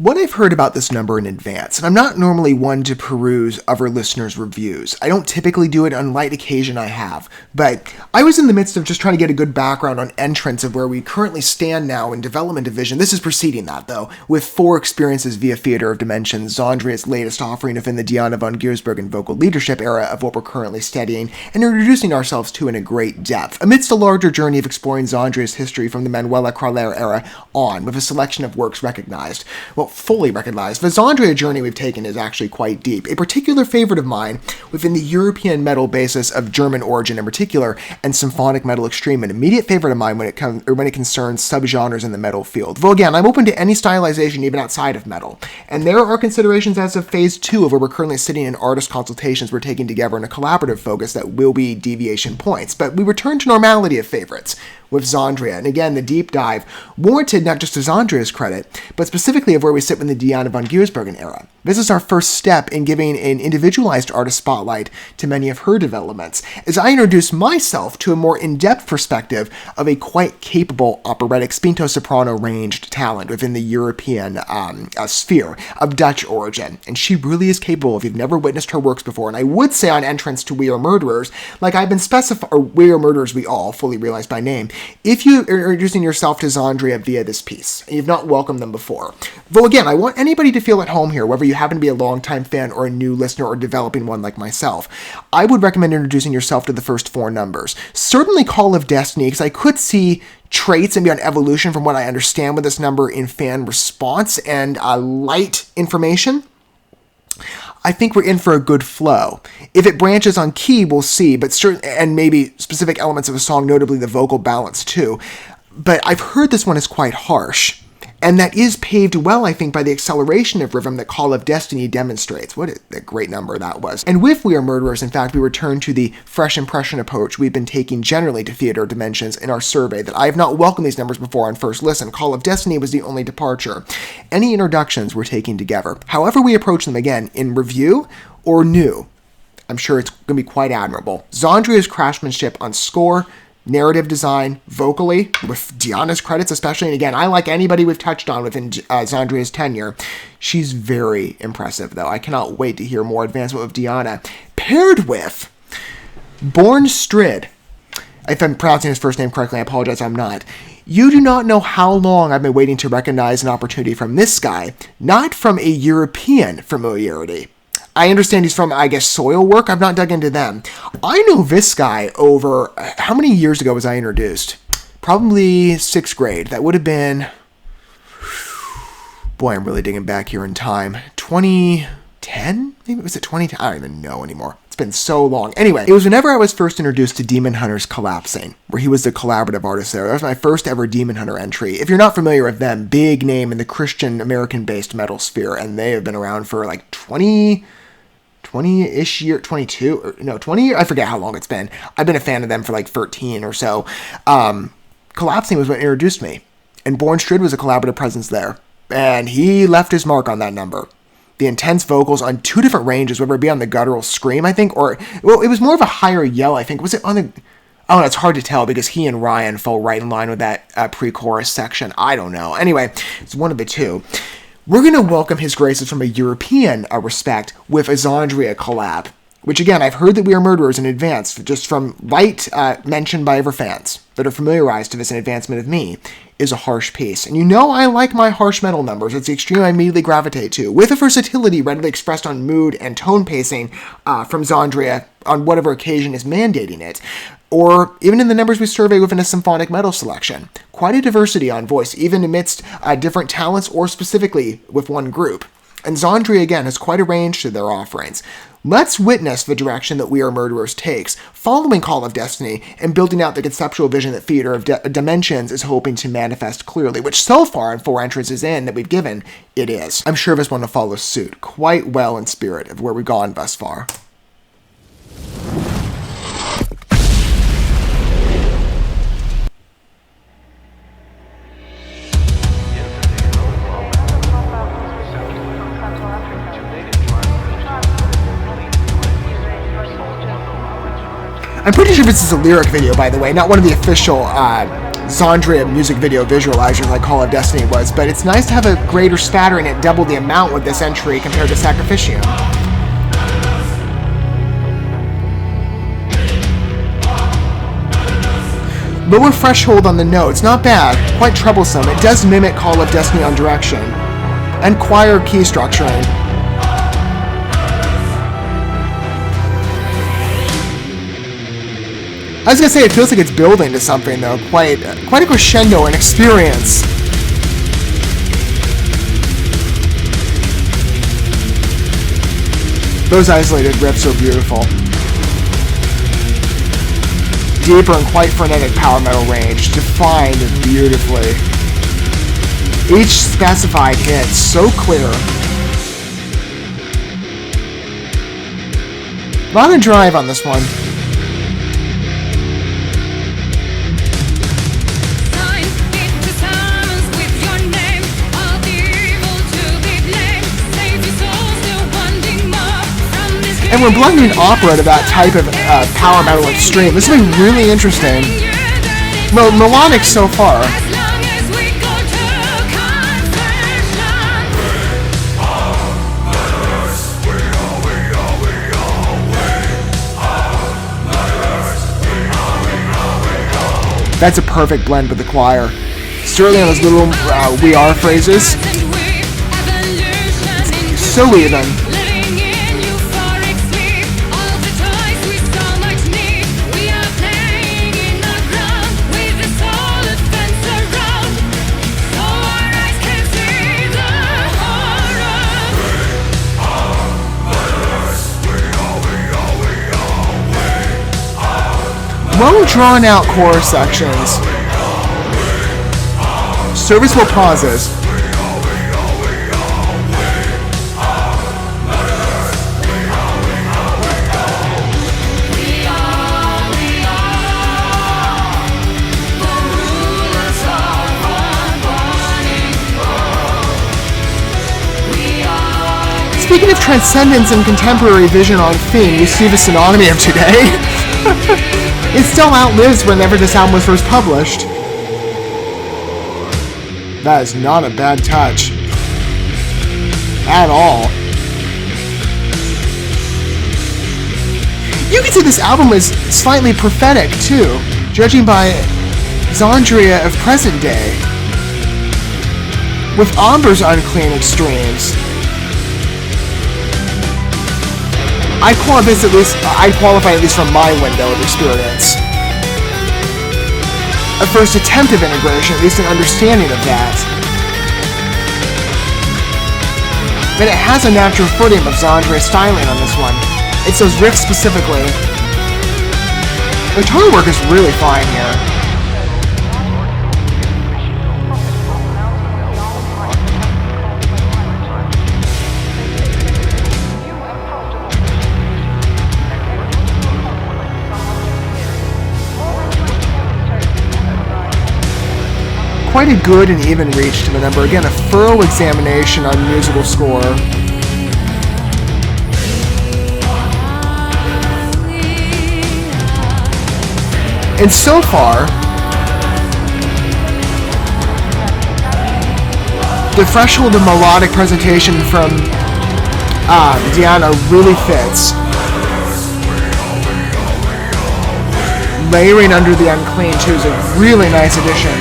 What I've heard about this number in advance, and I'm not normally one to peruse other listeners' reviews. I don't typically do it on light occasion I have, but I was in the midst of just trying to get a good background on entrance of where we currently stand now in development division. This is preceding that, though, with 4 experiences via Theater of Dimensions, XANDRIA's latest offering within the Diana von Giersbergen vocal leadership era of what we're currently studying, and introducing ourselves to in a great depth, amidst a larger journey of exploring XANDRIA's history from the Manuela Crowler era on, with a selection of works recognized. Well, fully recognized. The XANDRIA journey we've taken is actually quite deep. A particular favorite of mine within the European metal basis of German origin in particular, and symphonic metal extreme, an immediate favorite of mine when it concerns subgenres in the metal field. Though again, I'm open to any stylization even outside of metal. And there are considerations as of phase 2 of where we're currently sitting in artist consultations we're taking together in a collaborative focus that will be deviation points. But we return to normality of favorites with XANDRIA. And again, the deep dive warranted not just to XANDRIA's credit, but specifically of where we sit in the Diana von Giersbergen era. This is our first step in giving an individualized artist spotlight to many of her developments, as I introduce myself to a more in-depth perspective of a quite capable operatic spinto-soprano ranged talent within the European sphere of Dutch origin. And she really is capable if you've never witnessed her works before. And I would say on entrance to We Are Murderers, like I've been specified, or We Are Murderers We All, fully realized by name, if you are introducing yourself to XANDRIA via this piece, and you've not welcomed them before. Though again, I want anybody to feel at home here, whether you happen to be a longtime fan or a new listener or developing one like myself. I would recommend introducing yourself to the first 4 numbers. Certainly Call of Destiny, because I could see traits and beyond evolution from what I understand with this number in fan response and light information. I think we're in for a good flow. If it branches on key, we'll see, but and maybe specific elements of a song, notably the vocal balance too. But I've heard this one is quite harsh, and that is paved well, I think, by the acceleration of rhythm that Call of Destiny demonstrates. What a great number that was. And with We Are Murderers, in fact, we return to the fresh impression approach we've been taking generally to Theater of Dimensions in our survey, that I have not welcomed these numbers before on first listen. Call of Destiny was the only departure. Any introductions we're taking together. However we approach them, again, in review or new, I'm sure it's going to be quite admirable. XANDRIA's craftsmanship on score, narrative design, vocally, with Diana's credits especially, and again, I like anybody we've touched on within XANDRIA's tenure. She's very impressive, though. I cannot wait to hear more advancement of Diana. Paired with Björn Strid. If I'm pronouncing his first name correctly, I apologize, I'm not. You do not know how long I've been waiting to recognize an opportunity from this guy, not from a European familiarity. I understand he's from, I guess, Soil Work. I've not dug into them. I know this guy over, how many years ago was I introduced? Probably 6th grade. That would have been, boy, I'm really digging back here in time. 2010? Maybe was it 2010? I don't even know anymore. It's been so long. Anyway, it was whenever I was first introduced to Demon Hunter's Collapsing, where he was the collaborative artist there. That was my first ever Demon Hunter entry. If you're not familiar with them, big name in the Christian American-based metal sphere, and they have been around for like 20-ish year, 22, or no, 20 years, I forget how long it's been. I've been a fan of them for like 13 or so. Collapsing was what introduced me, and Björn Strid was a collaborative presence there, and he left his mark on that number. The intense vocals on 2 different ranges, whether it be on the guttural scream, I think, or, well, it was more of a higher yell, I think. Was it on the, oh, it's hard to tell because he and Ryan fell right in line with that pre-chorus section. I don't know. Anyway, it's one of the 2. We're going to welcome his graces from a European respect with a XANDRIA collab, which again, I've heard that We Are Murderers in advance, just from light mention by other fans that are familiarized to this in advancement of me, is a harsh piece. And you know I like my harsh metal numbers. It's the extreme I immediately gravitate to, with a versatility readily expressed on mood and tone pacing from XANDRIA on whatever occasion is mandating it. Or even in the numbers we survey within a symphonic metal selection. Quite a diversity on voice, even amidst different talents or specifically with one group. And XANDRIA, again, has quite a range to their offerings. Let's witness the direction that We Are Murderers takes, following Call of Destiny and building out the conceptual vision that Theater of Dimensions is hoping to manifest clearly, which so far in 4 entrances in that we've given, it is. I'm sure this one will follow suit, quite well in spirit of where we've gone thus far. I'm pretty sure this is a lyric video, by the way, not one of the official XANDRIA music video visualizers like Call of Destiny was, but it's nice to have a greater spatter and it doubled the amount with this entry compared to Sacrificium. Lower threshold on the notes, not bad, quite troublesome. It does mimic Call of Destiny on direction. And choir key structuring. I was gonna say it feels like it's building to something though, quite a crescendo and experience. Those isolated riffs are beautiful. Deeper and quite frenetic power metal range, defined beautifully. Each specified hit so clear. A lot of drive on this one. And we're blending opera to that type of power metal extreme. This is something really interesting. Well, melodic so far. That's a perfect blend with the choir. Certainly on those little we are phrases. It's so even. Well drawn out chorus sections. Serviceable pauses. Speaking of transcendence and contemporary vision on theme, you see the synonymy of today. It still outlives whenever this album was first published. That is not a bad touch. At all. You can see this album is slightly prophetic, too, judging by XANDRIA of present day. With Amber's unclean extremes. I'd qualify at least from my window of experience. A first attempt of integration, at least an understanding of that. But it has a natural footing of XANDRIA styling on this one. It's those riffs specifically. The tone work is really fine here. Quite a good and even reach to the number. Again, a thorough examination on musical score. And so far, the threshold of melodic presentation from Diana really fits. Layering under the unclean too is a really nice addition.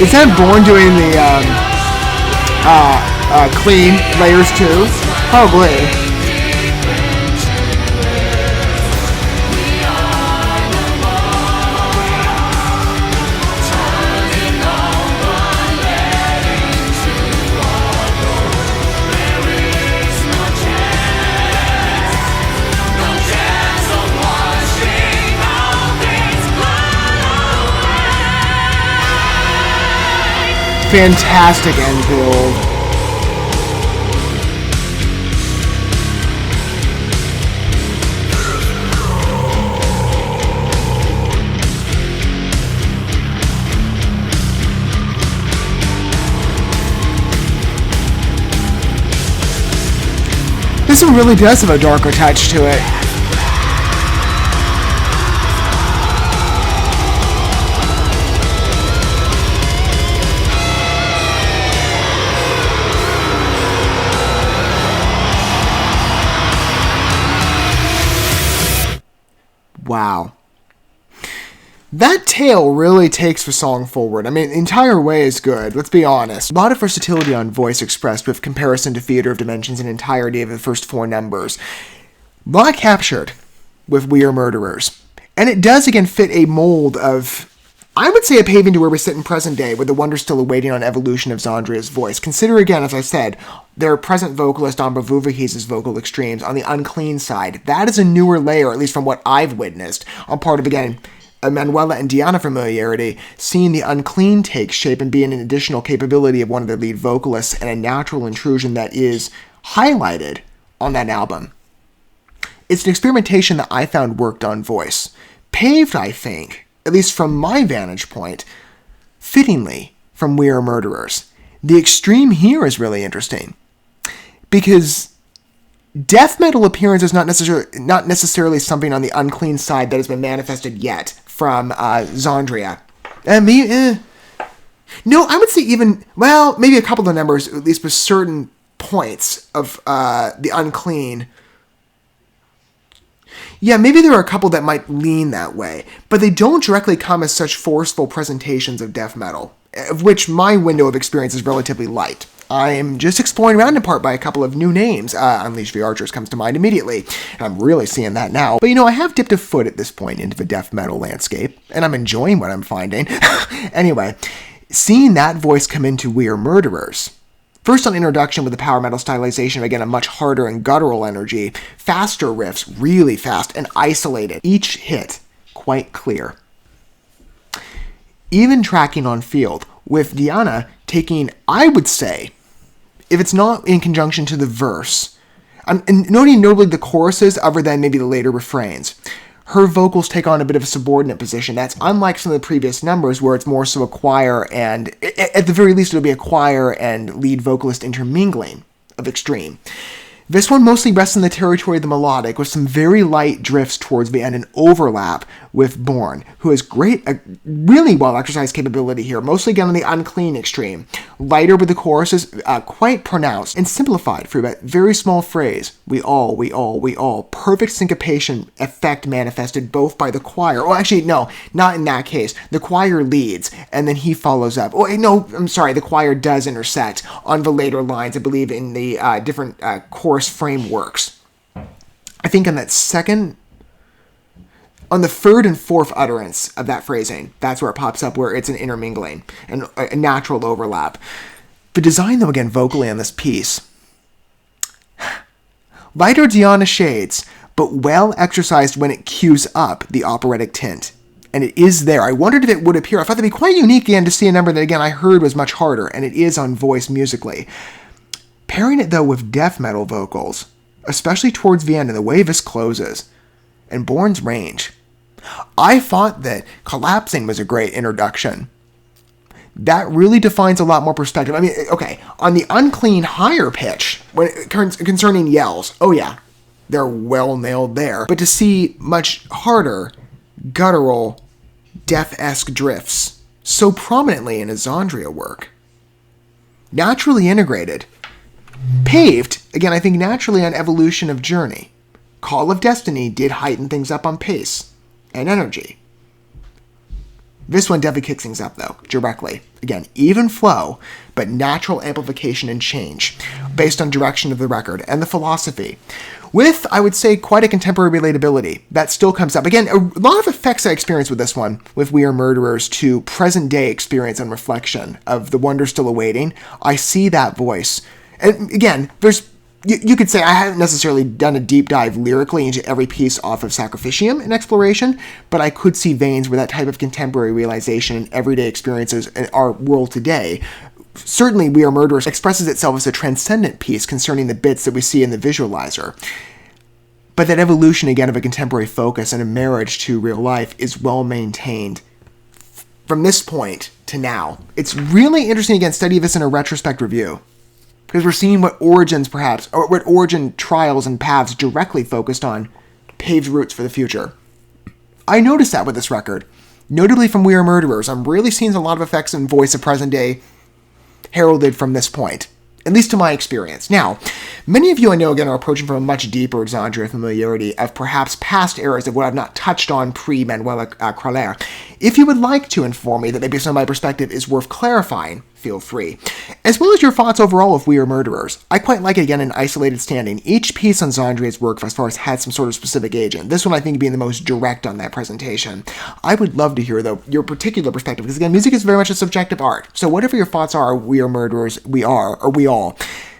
Is that Björn doing the clean layers too? Probably. Fantastic end build. This one really does have a darker touch to it. Wow. That tail really takes the song forward. I mean, the entire way is good, let's be honest. A lot of versatility on voice expressed with comparison to Theater of Dimensions and entirety of the first 4 numbers. A lot captured with We Are Murderers. And it does, again, fit a mold of, I would say, a paving to where we sit in present day, with the wonder still awaiting on evolution of Xandria's voice. Consider, again, as I said, their present vocalist on Bavuvahe's vocal extremes on the unclean side. That is a newer layer, at least from what I've witnessed, on part of, again, Manuela and Diana familiarity, seeing the unclean take shape and being an additional capability of one of their lead vocalists and a natural intrusion that is highlighted on that album. It's an experimentation that I found worked on voice. Paved, I think, at least from my vantage point, fittingly from We Are Murderers. The extreme here is really interesting, because death metal appearance is not necessarily something on the unclean side that has been manifested yet from Xandria. No, I would say even, well, maybe a couple of numbers, at least with certain points of the unclean. Yeah, maybe there are a couple that might lean that way, but they don't directly come as such forceful presentations of death metal, of which my window of experience is relatively light. I'm just exploring around in part by a couple of new names. Unleash the Archers comes to mind immediately, and I'm really seeing that now. But I have dipped a foot at this point into the death metal landscape, and I'm enjoying what I'm finding. Anyway, seeing that voice come into We Are Murderers. First on introduction with the power metal stylization of, again, a much harder and guttural energy, faster riffs, really fast and isolated, each hit quite clear. Even tracking on field, with Diana taking, I would say, if it's not in conjunction to the verse, and noting notably the choruses other than maybe the later refrains, her vocals take on a bit of a subordinate position. That's unlike some of the previous numbers where it's more so a choir and, at the very least, it'll be a choir and lead vocalist intermingling of extreme. This one mostly rests in the territory of the melodic, with some very light drifts towards the end and overlap with Björn, who has really well-exercised capability here, mostly again on the unclean extreme. Lighter with the choruses, quite pronounced, and simplified for that very small phrase, we all. Perfect syncopation effect manifested both by the choir. Oh, actually, no, not in that case. The choir leads, and then he follows up. Oh, no, I'm sorry, the choir does intersect on the later lines, I believe, in the different chorus frameworks. I think on the third and fourth utterance of that phrasing, that's where it pops up, where it's an intermingling and a natural overlap. The design, though, again, vocally on this piece, lighter Diana shades, but well exercised when it cues up the operatic tint. And it is there. I wondered if it would appear. I thought that'd be quite unique, again, to see a number that, again, I heard was much harder, and it is on voice musically. Pairing it, though, with death metal vocals, especially towards the end and the way this closes, and Björn's range. I thought that Collapsing was a great introduction. That really defines a lot more perspective. I mean, okay, on the unclean higher pitch, when concerning yells, oh yeah, they're well nailed there. But to see much harder, guttural, death-esque drifts so prominently in his Xandria work, naturally integrated, paved, again, I think naturally on evolution of Journey. Call of Destiny did heighten things up on pace and energy. This one definitely kicks things up, though, directly. Again, even flow, but natural amplification and change, based on direction of the record and the philosophy. With, I would say, quite a contemporary relatability. That still comes up. Again, a lot of effects I experienced with this one, with We Are Murderers, to present-day experience and reflection of the wonder still awaiting. I see that voice. And again, you could say I haven't necessarily done a deep dive lyrically into every piece off of Sacrificium in exploration, but I could see veins where that type of contemporary realization and everyday experiences in our world today. Certainly, We Are Murderers expresses itself as a transcendent piece concerning the bits that we see in the visualizer. But that evolution, again, of a contemporary focus and a marriage to real life is well maintained from this point to now. It's really interesting, again, study this in a retrospect review. because we're seeing what origins perhaps, or what origin trials and paths directly focused on paved routes for the future. I noticed that with this record. Notably from We Are Murderers, I'm really seeing a lot of effects and voice of present day heralded from this point, at least to my experience. Now, many of you I know again are approaching from a much deeper XANDRIA familiarity of perhaps past eras of what I've not touched on pre-Manuel Crowler. If you would like to inform me that maybe some of my perspective is worth clarifying, feel free. As well as your thoughts overall of We Are Murderers. I quite like it again in isolated standing. Each piece on XANDRIA's work as far as had some sort of specific agent. This one I think being the most direct on that presentation. I would love to hear though your particular perspective, because again, music is very much a subjective art. So whatever your thoughts are, We Are Murderers, we are, or we all,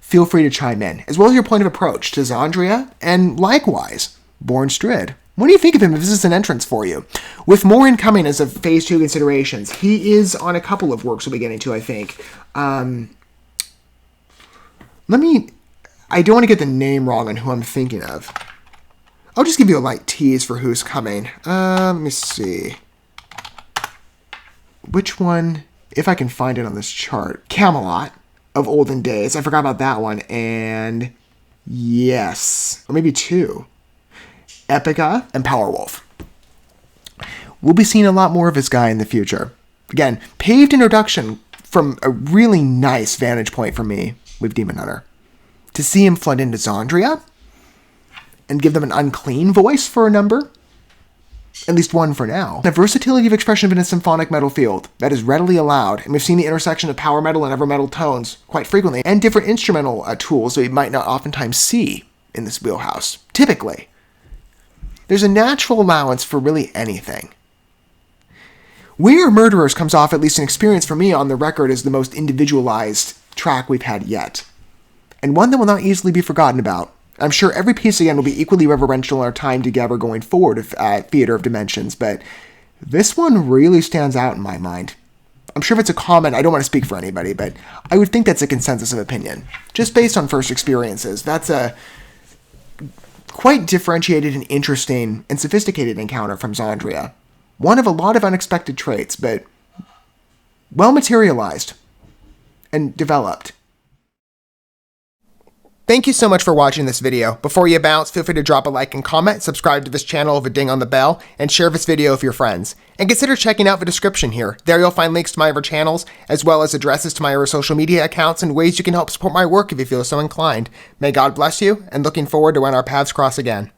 feel free to chime in, as well as your point of approach to XANDRIA, and likewise, Born Strid. What do you think of him if this is an entrance for you? With more incoming as of Phase 2 considerations, he is on a couple of works we'll be getting to, I think. I don't want to get the name wrong on who I'm thinking of. I'll just give you a light tease for who's coming. Let me see. Which one, if I can find it on this chart. Camelot of Olden Days. I forgot about that one. And yes, or maybe two. Epica and Powerwolf. We'll be seeing a lot more of this guy in the future. Again, paved introduction from a really nice vantage point for me with Demon Hunter. To see him flood into XANDRIA and give them an unclean voice for a number, at least one for now. The versatility of expression in a symphonic metal field that is readily allowed, and we've seen the intersection of power metal and ever metal tones quite frequently, and different instrumental tools that we might not oftentimes see in this wheelhouse, typically. There's a natural allowance for really anything. We Are Murderers comes off, at least an experience for me on the record, as the most individualized track we've had yet. And one that will not easily be forgotten about. I'm sure every piece again will be equally reverential in our time together going forward of Theater of Dimensions, but this one really stands out in my mind. I'm sure if it's a comment, I don't want to speak for anybody, but I would think that's a consensus of opinion. Just based on first experiences, that's a quite differentiated and interesting and sophisticated encounter from XANDRIA. One of a lot of unexpected traits, but well materialized and developed. Thank you so much for watching this video. Before you bounce, feel free to drop a like and comment, subscribe to this channel with a ding on the bell, and share this video with your friends. And consider checking out the description here. There you'll find links to my other channels, as well as addresses to my other social media accounts and ways you can help support my work if you feel so inclined. May God bless you, and looking forward to when our paths cross again.